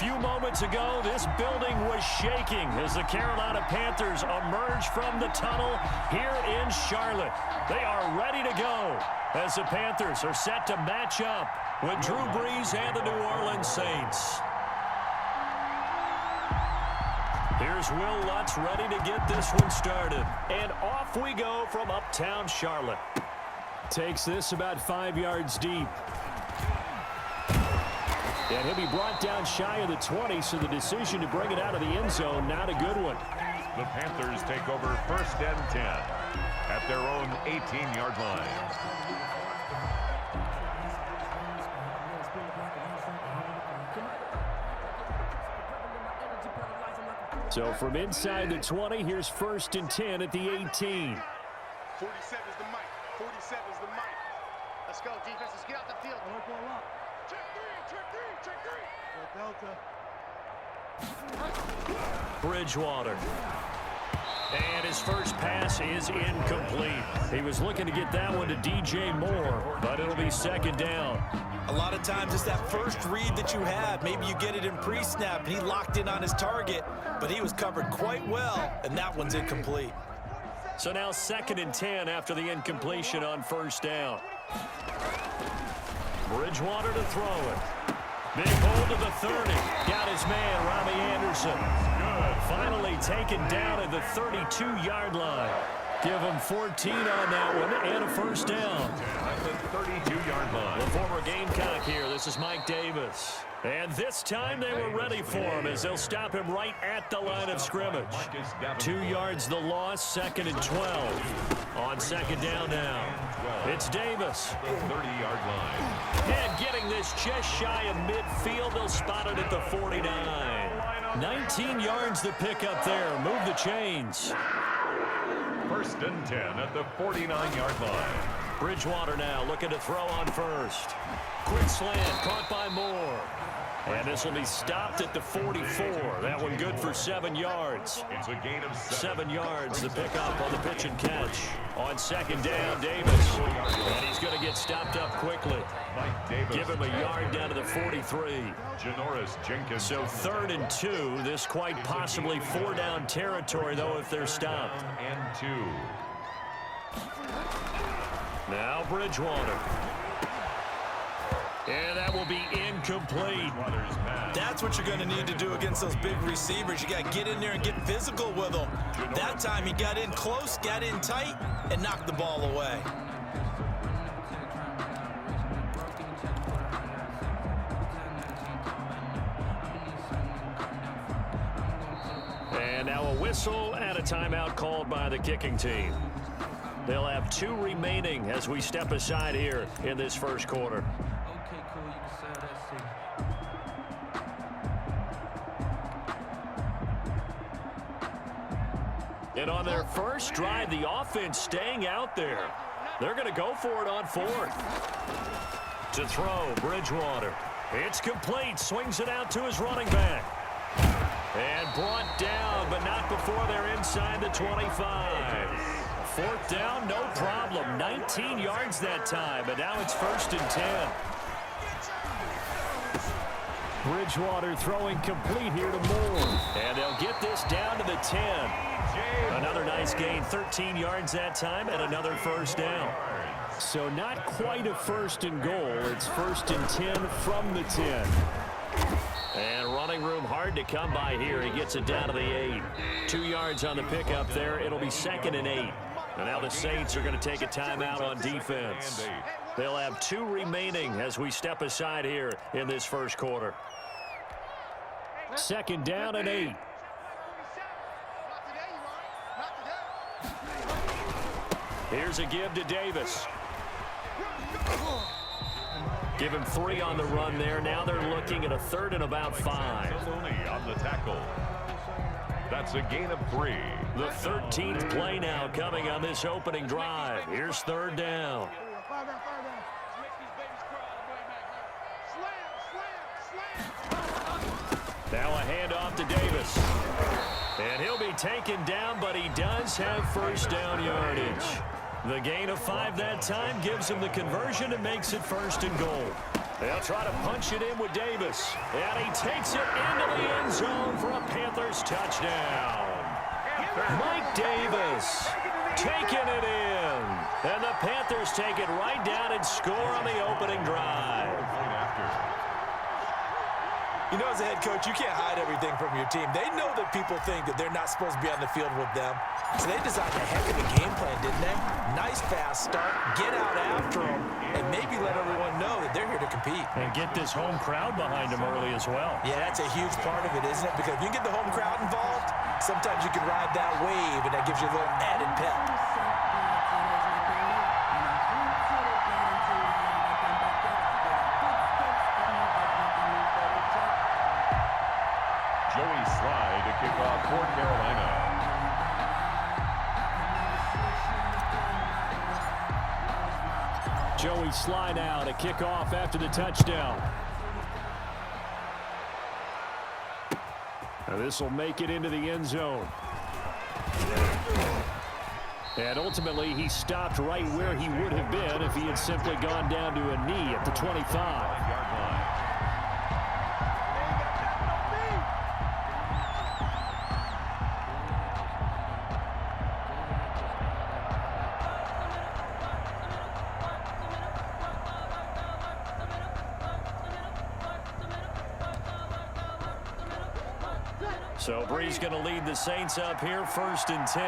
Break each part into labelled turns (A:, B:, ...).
A: few moments ago, this building was shaking as the Carolina Panthers emerge from the tunnel here in Charlotte. They are ready to go as the Panthers are set to match up with Drew Brees and the New Orleans Saints. Here's Will Lutz ready to get this one started. And off we go from uptown Charlotte. Takes this about 5 yards deep. And he'll be brought down shy of the 20, so the decision to bring it out of the end zone, not a good one.
B: The Panthers take over 1st and 10 at their own 18-yard line.
A: So from inside the 20, here's 1st and 10 at the 18.
C: 47 is the mic. 47 is the mic. Let's go, defense. Let's get out the field. Check three.
A: Bridgewater. And his first pass is incomplete. He was looking to get that one to DJ Moore, but it'll be 2nd down.
D: A lot of times it's that first read that you have. Maybe you get it in pre-snap, and he locked in on his target, but he was covered quite well, and that one's incomplete.
A: So now 2nd and 10 after the incompletion on 1st down. Bridgewater to throw it. Big hold to the 30. Got his man, Robbie Anderson. Good. Finally taken down at the 32-yard line. Give him 14 on that one and a 1st down.
B: At the 32-yard line.
A: The former Gamecock here. This is Mike Davis. And this time they were ready for him as they'll stop him right at the line of scrimmage. 2 yards the loss, 2nd and 12. On 2nd down now. It's Davis.
B: 30-yard line.
A: And getting this just shy of midfield, they'll spot it at the 49. 19 yards to pick up there. Move the chains.
B: 1st and 10 at the 49-yard line.
A: Bridgewater now looking to throw on 1st. Quick slant caught by Moore. And this will be stopped at the 44. That one good for 7 yards.
B: It's a gain of
A: 7 yards to pick up on the pitch and catch. On 2nd down, Davis. And he's going to get stopped up quickly.
B: Mike Davis.
A: Give him a yard down to the 43.
B: Janoris Jenkins.
A: So 3rd and 2. This quite possibly 4-down territory, though, if they're stopped.
B: And 2.
A: Now Bridgewater. And that will be incomplete.
D: That's what you're going to need to do against those big receivers. You got to get in there and get physical with them. That time he got in close, got in tight, and knocked the ball away.
A: And now a whistle and a timeout called by the kicking team. They'll have 2 remaining as we step aside here in this 1st quarter. And on their first drive, the offense staying out there. They're going to go for it on 4th. To throw, Bridgewater. It's complete. Swings it out to his running back. And brought down, but not before they're inside the 25. 4th down, no problem. 19 yards that time, but now it's 1st and 10. Bridgewater throwing complete here to Moore. And they'll get this down to the 10. Another nice gain, 13 yards that time, and another 1st down. So not quite a 1st and goal. It's 1st and 10 from the 10. And running room hard to come by here. He gets it down to the 8. 2 yards on the pickup there. It'll be 2nd and 8. And now the Saints are going to take a timeout on defense. They'll have 2 remaining as we step aside here in this 1st quarter. 2nd down and 8. Here's a give to Davis. Give him 3 on the run there. Now they're looking at a 3rd and about 5.
B: On the tackle. That's a gain of 3.
A: The 13th play now coming on this opening drive. Here's 3rd down. Now a handoff to Davis. And he'll be taken down, but he does have 1st down yardage. The gain of 5 that time gives him the conversion and makes it 1st and goal. They'll try to punch it in with Davis. And he takes it into the end zone for a Panthers touchdown. Mike Davis taking it in. And the Panthers take it right down and score on the opening drive.
D: You know, as a head coach, you can't hide everything from your team. They know that people think that they're not supposed to be on the field with them. So they designed a heck of a game plan, didn't they? Nice fast start, get out after them, and maybe let everyone know that they're here to compete.
A: And get this home crowd behind them early as well.
D: Yeah, that's a huge part of it, isn't it? Because if you get the home crowd involved, sometimes you can ride that wave, and that gives you a little added pep.
B: Joey Slye to kick off for Carolina.
A: Joey Slye now to kick off after the touchdown. This will make it into the end zone. And ultimately, he stopped right where he would have been if he had simply gone down to a knee at the 25-yard line. So Bree's going to lead the Saints up here, 1st and 10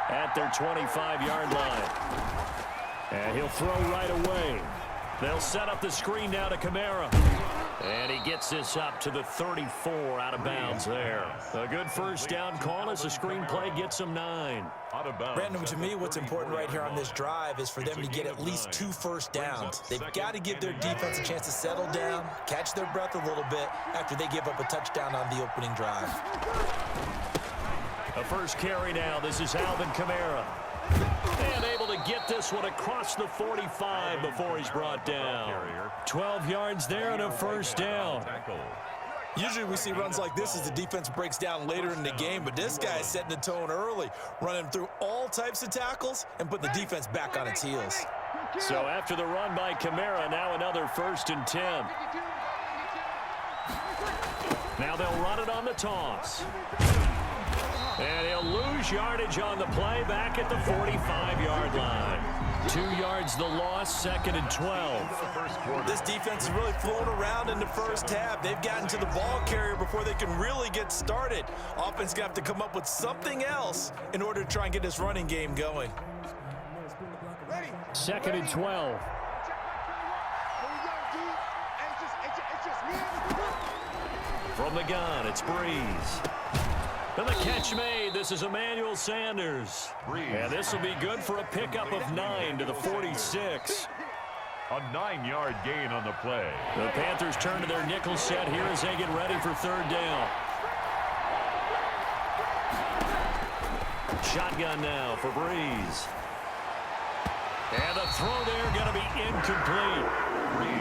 A: at their 25-yard line. And he'll throw right away. They'll set up the screen now to Kamara. And he gets this up to the 34 out of bounds there. A good first down call as the screen play gets him 9.
D: Brandon, to me, what's important right here on this drive is for them to get at least 2 first downs. They've got to give their defense a chance to settle down, catch their breath a little bit after they give up a touchdown on the opening drive.
A: A first carry now. This is Alvin Kamara. And able to get this one across the 45 before he's brought down. 12 yards there and a first down.
D: Usually we see runs like this as the defense breaks down later in the game, but this guy is setting the tone early, running through all types of tackles and putting the defense back on its heels.
A: So after the run by Kamara, now another 1st and 10. Now they'll run it on the toss. And he'll lose yardage on the play back at the 45-yard line. 2 yards the loss, 2nd and 12.
D: This defense is really flown around in the first half. They've gotten to the ball carrier before they can really get started. Offense going to have to come up with something else in order to try and get this running game going.
A: 2nd and 12. From the gun, it's Breeze. And the catch made. This is Emmanuel Sanders. And this will be good for a pickup of 9 to the 46.
B: A 9-yard gain on the play.
A: The Panthers turn to their nickel set here as they get ready for 3rd down. Shotgun now for Breeze. And the throw there going to be incomplete.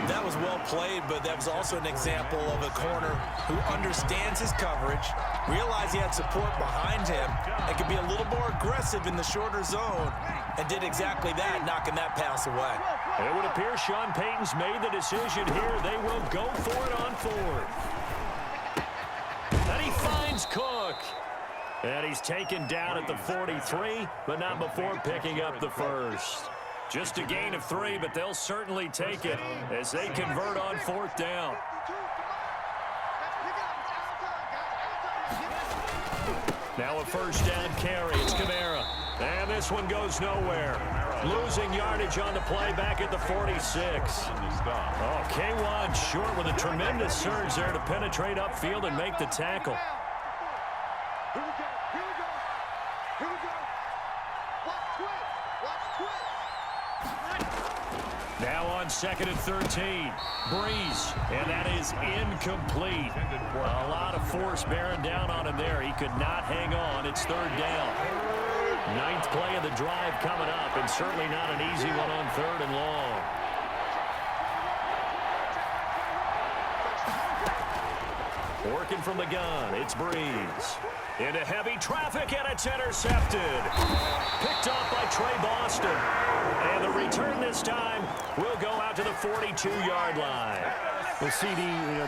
D: That was well played, but that was also an example of a corner who understands his coverage, realized he had support behind him, and could be a little more aggressive in the shorter zone, and did exactly that, knocking that pass away.
A: It would appear Sean Payton's made the decision here. They will go for it on 4th. And he finds Cook. And he's taken down at the 43, but not before picking up the first. Just a gain of 3, but they'll certainly take it as they convert on 4th down. Now a first down carry. It's Kamara. And this one goes nowhere. Losing yardage on the play back at the 46. Oh, K1 short with a tremendous surge there to penetrate upfield and make the tackle. Now on 2nd and 13. Breeze. And that is incomplete. A lot of force bearing down on him there. He could not hang on. It's 3rd down. 9th play of the drive coming up, and certainly not an easy one on 3rd and long. Working from the gun, it's Breeze. Into heavy traffic, and it's intercepted. Picked off by Trey Boston. And the return this time will go out to the 42-yard line. Well, CD,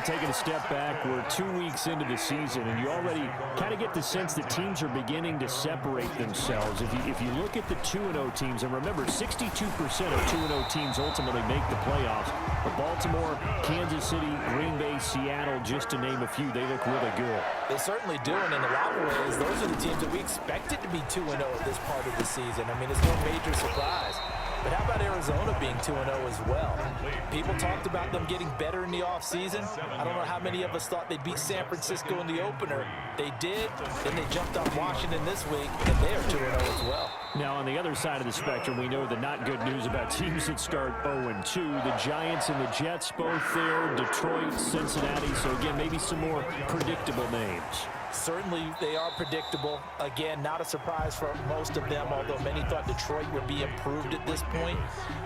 A: taking a step back, we're 2 weeks into the season, and you already kind of get the sense that teams are beginning to separate themselves. If you look at the 2-0 teams, and remember, 62% of 2-0 teams ultimately make the playoffs. But Baltimore, Kansas City, Green Bay, Seattle, just to name a few, they look really good.
D: They certainly do, and in a lot of ways, those are the teams that we expected to be 2-0 at this part of the season. I mean, it's no major surprise. But how about Arizona being 2-0 as well? People talked about them getting better in the offseason. I don't know how many of us thought they'd beat San Francisco in the opener. They did. Then they jumped on Washington this week, and they are 2-0 as well.
A: Now, on the other side of the spectrum, we know the not good news about teams that start 0-2. The Giants and the Jets both there, Detroit, Cincinnati. So, again, maybe some more predictable names.
D: Certainly, they are predictable. Again, not a surprise for most of them, although many thought Detroit would be improved at this point.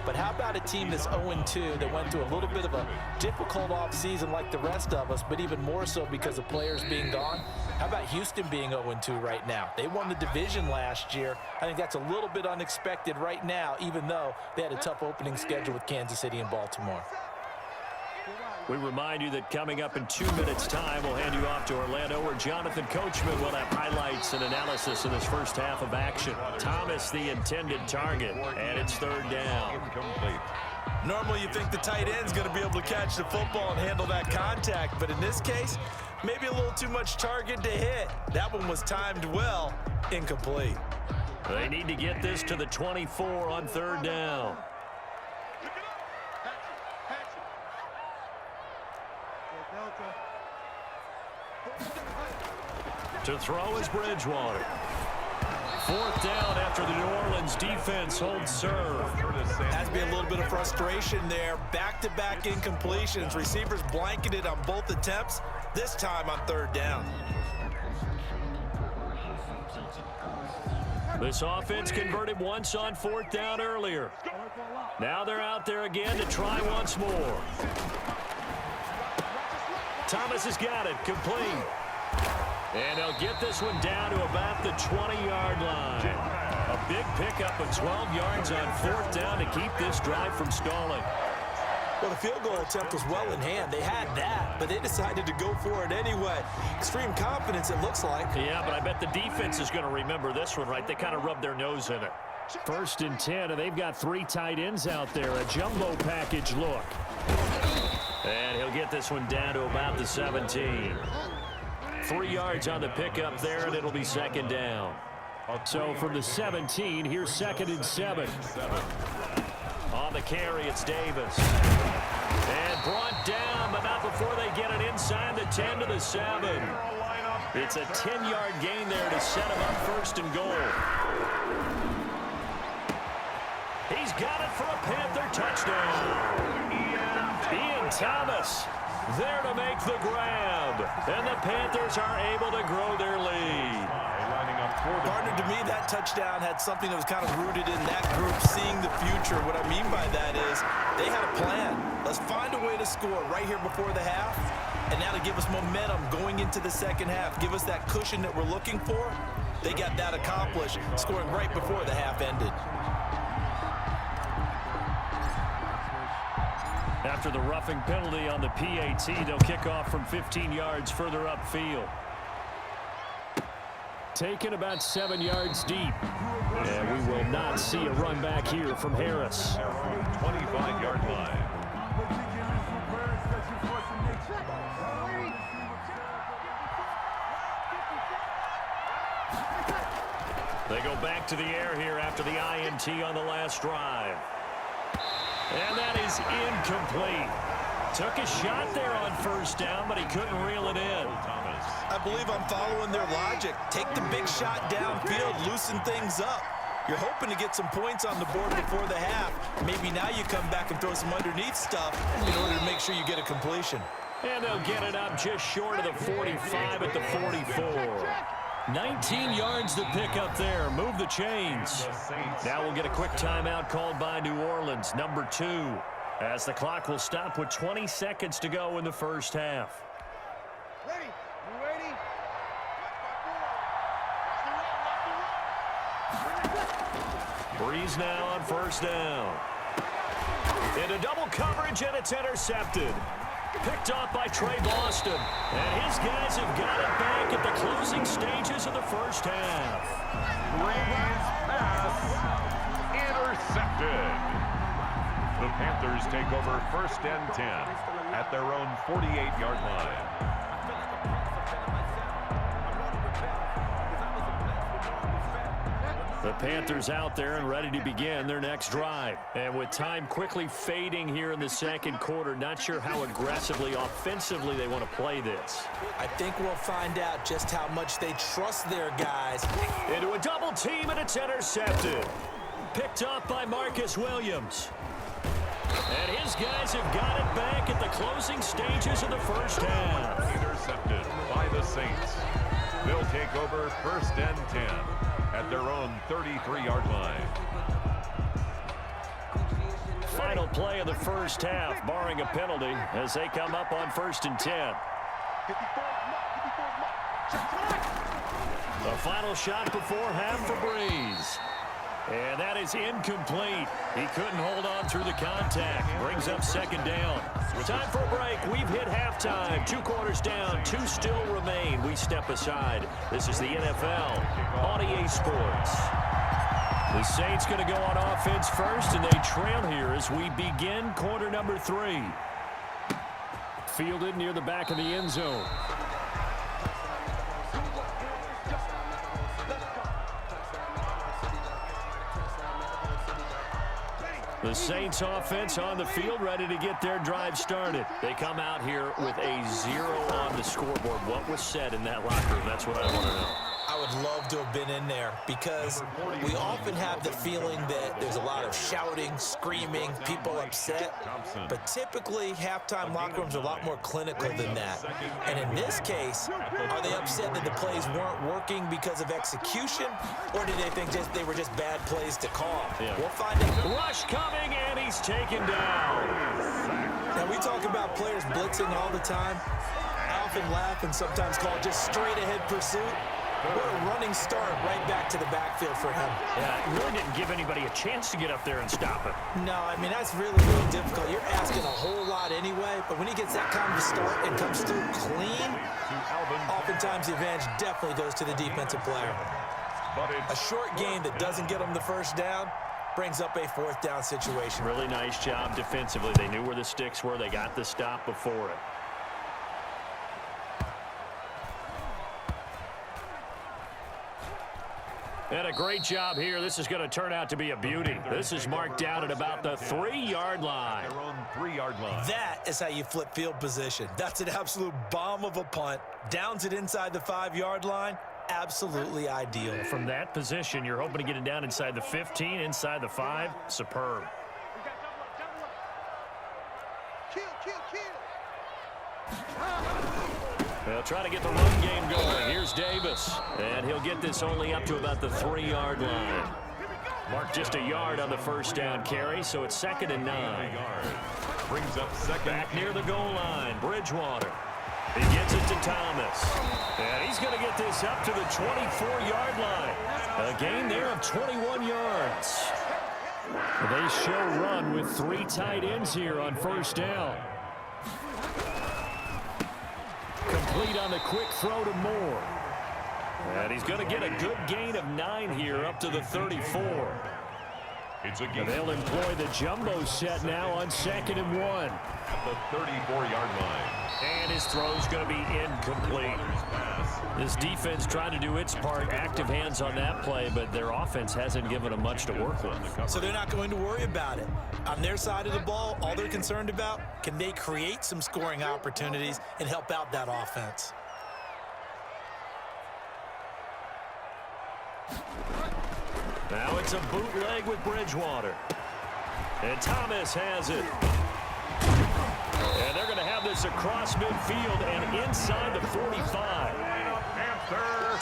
D: But how about a team that's 0-2 that went through a little bit of a difficult offseason like the rest of us, but even more so because of players being gone? How about Houston being 0-2 right now? They won the division last year. I think that's a little bit unexpected right now, even though they had a tough opening schedule with Kansas City and Baltimore.
A: We remind you that coming up in 2 minutes' time, we'll hand you off to Orlando, where Jonathan Coachman will have highlights and analysis in this first half of action. Thomas, the intended target, and it's third down.
D: Normally, you think the tight end's going to be able to catch the football and handle that contact, but in this case, maybe a little too much target to hit. That one was timed well, incomplete.
A: They need to get this to the 24 on third down. To throw is Bridgewater. Fourth down after the New Orleans defense holds serve.
D: Has to be a little bit of frustration there. Back-to-back incompletions. Receivers blanketed on both attempts, this time on third down.
A: This offense converted once on fourth down earlier. Now they're out there again to try once more. Thomas has got it, complete. And they'll get this one down to about the 20-yard line. A big pickup of 12 yards on fourth down to keep this drive from stalling.
D: Well, the field goal attempt was well in hand. They had that, but they decided to go for it anyway. Extreme confidence, it looks like.
A: Yeah, but I bet the defense is going to remember this one, right? They kind of rubbed their nose in it. First and 10, and they've got 3 tight ends out there. A jumbo package look. And he'll get this one down to about the 17. 3 yards on the pickup there, and it'll be second down. So from the 17, here's second and 7. On the carry, it's Davis. And brought down, but not before they get it inside the 10 to the 7. It's a 10-yard gain there to set him up first and goal. He's got it for a Panther touchdown. Ian Thomas there to make the grab. And the Panthers are able to grow their lead.
D: Partner, to me, that touchdown had something that was kind of rooted in that group seeing the future. What I mean by that is they had a plan. Let's find a way to score right here before the half. And now to give us momentum going into the second half, give us that cushion that we're looking for. They got that accomplished, scoring right before the half ended.
A: After the roughing penalty on the PAT, they'll kick off from 15 yards further upfield. Taken about 7 yards deep. And we will not see a run back here from Harris.
B: 25-yard line.
A: They go back to the air here after the INT on the last drive. And that is incomplete. Took a shot there on first down, but he couldn't reel it in.
D: I believe I'm following their logic. Take the big shot downfield, loosen things up. You're hoping to get some points on the board before the half. Maybe now you come back and throw some underneath stuff in order to make sure you get a completion.
A: And they'll get it up just short of the 45 at the 44. 19 yards to pick up there. Move the chains. Now we'll get a quick timeout called by New Orleans, number 2, as the clock will stop with 20 seconds to go in the first half.
C: Ready? You ready?
A: Breeze now on first down. Into double coverage, and it's intercepted. Picked off by Trey Boston. And his guys have got it back at the closing stages of the first half.
B: Breeze pass intercepted. The Panthers take over 1st and 10 at their own 48-yard line.
A: The Panthers out there and ready to begin their next drive. And with time quickly fading here in the second quarter, not sure how aggressively, offensively they want to play this.
D: I think we'll find out just how much they trust their guys.
A: Into a double team, and it's intercepted. Picked up by Marcus Williams. And his guys have got it back at the closing stages of the first half.
B: Intercepted by the Saints. They'll take over 1st and 10 at their own 33-yard line.
A: Final play of the first half, barring a penalty, as they come up on 1st and 10. The final shot before half for Breeze. And that is incomplete. He couldn't hold on through the contact. Brings up 2nd down. Time for a break. We've hit halftime. 2 quarters down. 2 still remain. We step aside. This is the NFL on EA Sports. The Saints going to go on offense first, and they trail here as we begin quarter number 3. Fielded near the back of the end zone. The Saints offense on the field, ready to get their drive started. They come out here with a 0 on the scoreboard. What was said in that locker room? That's what I want to know.
D: I would love to have been in there because we often have the feeling that there's a lot of shouting, screaming, people upset. But typically, halftime locker rooms are a lot more clinical than that. And in this case, are they upset that the plays weren't working because of execution, or did they think they were just bad plays to call?
A: Yeah.
D: We'll find out.
A: Rush coming, and he's taken down.
D: Now, we talk about players blitzing all the time. I often laugh and sometimes call it just straight-ahead pursuit. What a running start right back to the backfield for him.
A: Yeah, it really didn't give anybody a chance to get up there and stop it.
D: No, I mean, that's really, really difficult. You're asking a whole lot anyway, but when he gets that kind of a start and comes through clean, oftentimes the advantage definitely goes to the defensive player. A short gain that doesn't get him the first down brings up a 4th down situation.
A: Really nice job defensively. They knew where the sticks were. They got the stop before it. And a great job here. This is going to turn out to be a beauty. This is marked down at about the 3-yard line.
B: Their own 3-yard line.
D: That is how you flip field position. That's an absolute bomb of a punt. Downs it inside the 5-yard line. Absolutely ideal.
A: From that position, you're hoping to get it down inside the 15, inside the 5. Superb. They'll try to get the run game going. Here's Davis. And he'll get this only up to about the 3-yard line. Mark just a yard on the first down carry, so it's 2nd and 9.
B: Brings up 2nd.
A: Back near the goal line, Bridgewater. He gets it to Thomas. And he's going to get this up to the 24-yard line. A gain there of 21 yards. They show run with 3 tight ends here on first down. Complete on the quick throw to Moore. And he's going to get a good gain of 9 here up to the 34.
B: It's a gain.
A: And they'll employ the jumbo set now on 2nd and 1.
B: At the 34-yard line.
A: And his throw's going to be incomplete. This defense trying to do its part, active hands on that play, but their offense hasn't given them much to work with.
D: So they're not going to worry about it. On their side of the ball, all they're concerned about, can they create some scoring opportunities and help out that offense?
A: Now it's a bootleg with Bridgewater. And Thomas has it. And they're going to have this across midfield and inside the 45.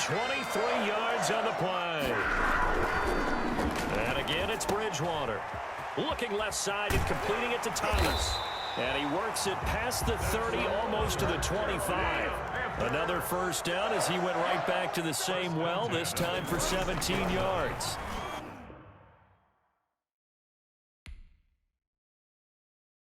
A: 23 yards on the play. And again, it's Bridgewater. Looking left side and completing it to Thomas. And he works it past the 30, almost to the 25. Another first down as he went right back to the same well, this time for 17 yards.